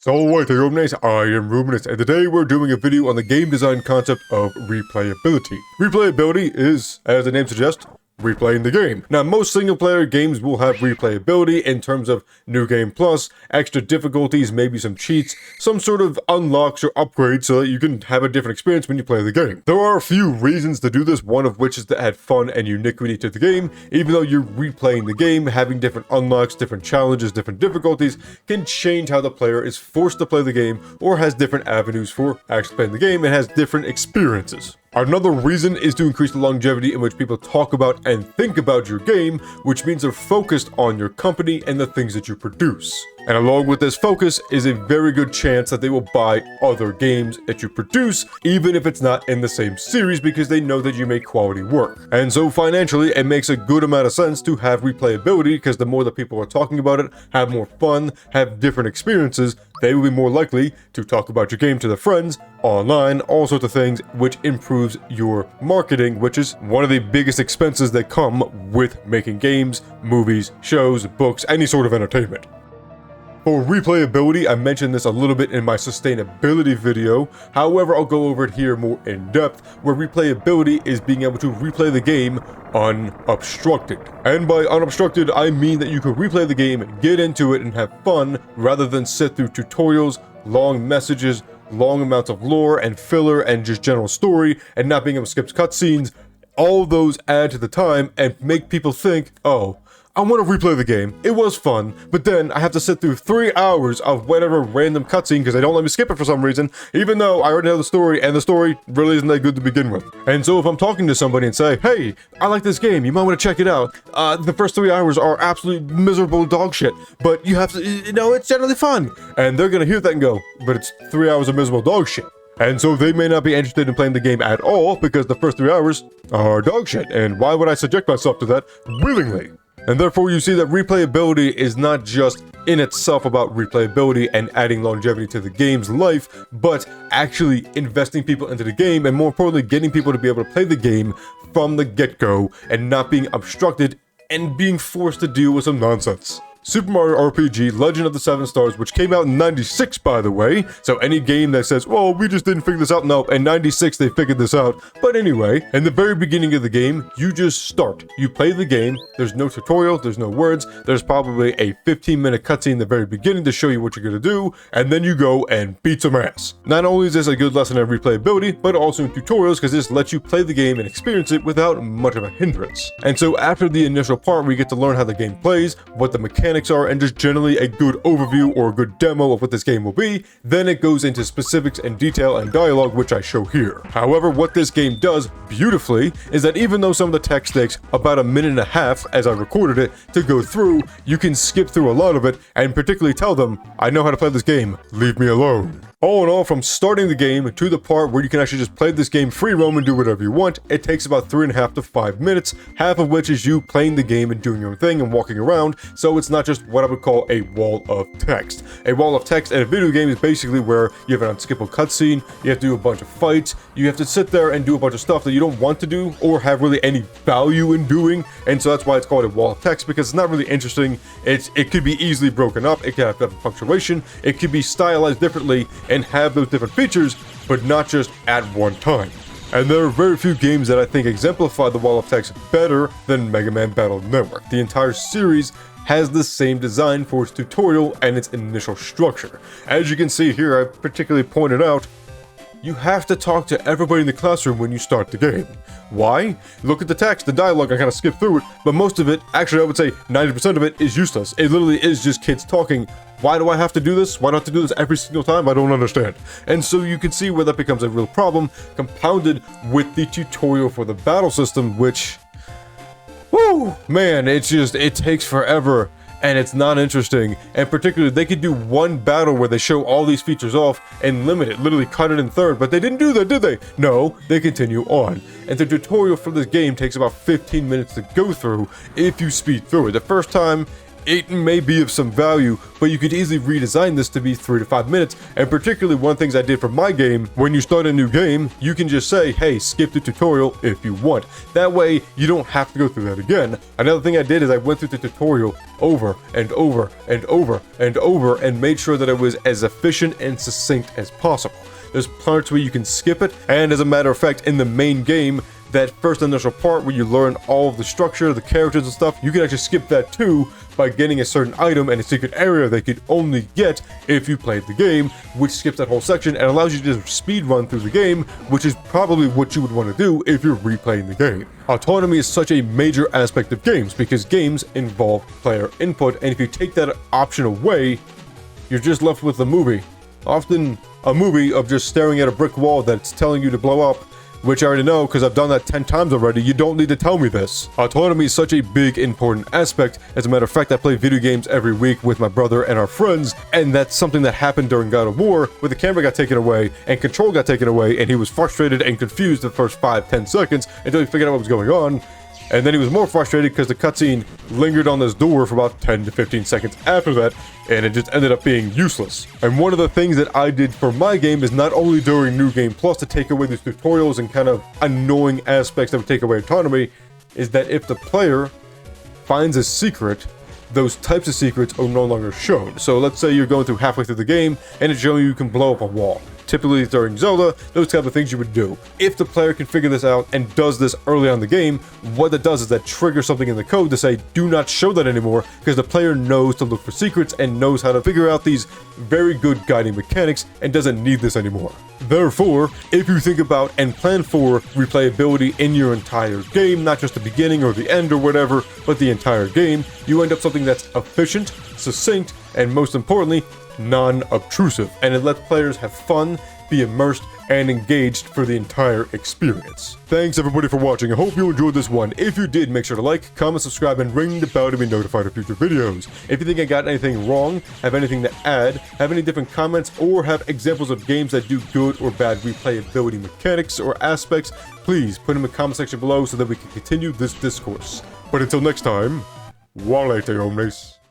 So alright there, I am Ruminous, and today we're doing a video on the game design concept of replayability. Replayability is, as the name suggests, replaying the game. Now, most single-player games will have replayability in terms of new game plus, extra difficulties, maybe some cheats, some sort of unlocks or upgrades so that you can have a different experience when you play the game. There are a few reasons to do this, one of which is to add fun and uniquity to the game. Even though you're replaying the game, having different unlocks, different challenges, different difficulties can change how the player is forced to play the game or has different avenues for actually playing the game and has different experiences. Another reason is to increase the longevity in which people talk about and think about your game, which means they're focused on your company and the things that you produce. And along with this focus is a very good chance that they will buy other games that you produce, even if it's not in the same series, because they know that you make quality work. And so financially, it makes a good amount of sense to have replayability, because the more that people are talking about it, have more fun, have different experiences, they will be more likely to talk about your game to their friends, online, all sorts of things, which improves your marketing, which is one of the biggest expenses that come with making games, movies, shows, books, any sort of entertainment. For replayability, I mentioned this a little bit in my sustainability video, however I'll go over it here more in depth, where replayability is being able to replay the game unobstructed. And by unobstructed, I mean that you can replay the game, get into it, and have fun, rather than sit through tutorials, long messages, long amounts of lore and filler and just general story, and not being able to skip cutscenes. All those add to the time and make people think, oh, I want to replay the game. It was fun, but then I have to sit through 3 hours of whatever random cutscene because they don't let me skip it for some reason, even though I already know the story, and the story really isn't that good to begin with. And so if I'm talking to somebody and say, hey, I like this game, you might want to check it out. The first 3 hours are absolutely miserable dog shit, but you have to, it's generally fun. And they're going to hear that and go, but it's 3 hours of miserable dog shit. And so they may not be interested in playing the game at all because the first 3 hours are dog shit. And why would I subject myself to that willingly? And therefore you see that replayability is not just in itself about replayability and adding longevity to the game's life, but actually investing people into the game and more importantly getting people to be able to play the game from the get-go and not being obstructed and being forced to deal with some nonsense. Super Mario RPG Legend of the Seven Stars, which came out in 96 by the way, so any game that says, well, we just didn't figure this out, no, in 96 they figured this out. But anyway, in the very beginning of the game, you just start. You play the game, there's no tutorial, there's no words, there's probably a 15-minute cutscene in the very beginning to show you what you're gonna do, and then you go and beat some ass. Not only is this a good lesson in replayability, but also in tutorials, because this lets you play the game and experience it without much of a hindrance. And so after the initial part where you get to learn how the game plays, what the mechanics are, and just generally a good overview or a good demo of what this game will be, then it goes into specifics and detail and dialogue, which I show here. However, what this game does beautifully is that even though some of the text takes about 1.5 minutes as I recorded it to go through, you can skip through a lot of it and particularly tell them, I know how to play this game, leave me alone. All in all, from starting the game to the part where you can actually just play this game free roam and do whatever you want, it takes about 3.5 to 5 minutes, half of which is you playing the game and doing your own thing and walking around, so it's not just what I would call a wall of text. A wall of text in a video game is basically where you have an unskippable cutscene, you have to do a bunch of fights, you have to sit there and do a bunch of stuff that you don't want to do or have really any value in doing, and so that's why it's called a wall of text, because it's not really interesting. It could be easily broken up, it could have different punctuation, it could be stylized differently, and have those different features, but not just at one time. And there are very few games that I think exemplify the wall of text better than Mega Man Battle Network. The entire series has the same design for its tutorial and its initial structure. As you can see here, I particularly pointed out, you have to talk to everybody in the classroom when you start the game. Why? Look at the text, the dialogue, I kind of skipped through it, but most of it, actually I would say 90% of it is useless. It literally is just kids talking. Why do I have to do this? Why do I have to do this every single time? I don't understand. And so you can see where that becomes a real problem, compounded with the tutorial for the battle system, which, whoo, man, it takes forever. And it's not interesting, and particularly they could do one battle where they show all these features off and limit it, literally cut it in third, but they didn't do that, did they? No, they continue on. And the tutorial for this game takes about 15 minutes to go through if you speed through it. The first time, it may be of some value, but you could easily redesign this to be 3 to 5 minutes. And particularly one of the things I did for my game, when you start a new game, you can just say, hey, skip the tutorial if you want. That way, you don't have to go through that again. Another thing I did is I went through the tutorial over and over and over and over and made sure that it was as efficient and succinct as possible. There's parts where you can skip it, and as a matter of fact, in the main game, that first initial part where you learn all of the structure, the characters and stuff, you can actually skip that too by getting a certain item and a secret area that you could only get if you played the game, which skips that whole section and allows you to just speed run through the game, which is probably what you would want to do if you're replaying the game. Autonomy is such a major aspect of games because games involve player input, and if you take that option away, you're just left with a movie. Often a movie of just staring at a brick wall that's telling you to blow up, which I already know because I've done that 10 times already. You don't need to tell me this. Autonomy is such a big, important aspect. As a matter of fact, I play video games every week with my brother and our friends, and that's something that happened during God of War, where the camera got taken away and control got taken away, and he was frustrated and confused the first 5-10 seconds until he figured out what was going on. And then he was more frustrated because the cutscene lingered on this door for about 10 to 15 seconds after that, and it just ended up being useless. And one of the things that I did for my game is not only during New Game Plus to take away these tutorials and kind of annoying aspects that would take away autonomy, is that if the player finds a secret, those types of secrets are no longer shown. So let's say you're going through halfway through the game and it's showing you can blow up a wall. Typically during Zelda, those type of things you would do. If the player can figure this out and does this early on in the game, what that does is that triggers something in the code to say, do not show that anymore, because the player knows to look for secrets and knows how to figure out these very good guiding mechanics and doesn't need this anymore. Therefore, if you think about and plan for replayability in your entire game, not just the beginning or the end or whatever, but the entire game, you end up something that's efficient, succinct, and most importantly, non-obtrusive, and it lets players have fun, be immersed, and engaged for the entire experience. Thanks everybody for watching. I hope you enjoyed this one. If you did, make sure to like, comment, subscribe, and ring the bell to be notified of future videos. If you think I got anything wrong, have anything to add, have any different comments, or have examples of games that do good or bad replayability mechanics or aspects, please put them in the comment section below so that we can continue this discourse. But until next time, walete omnes.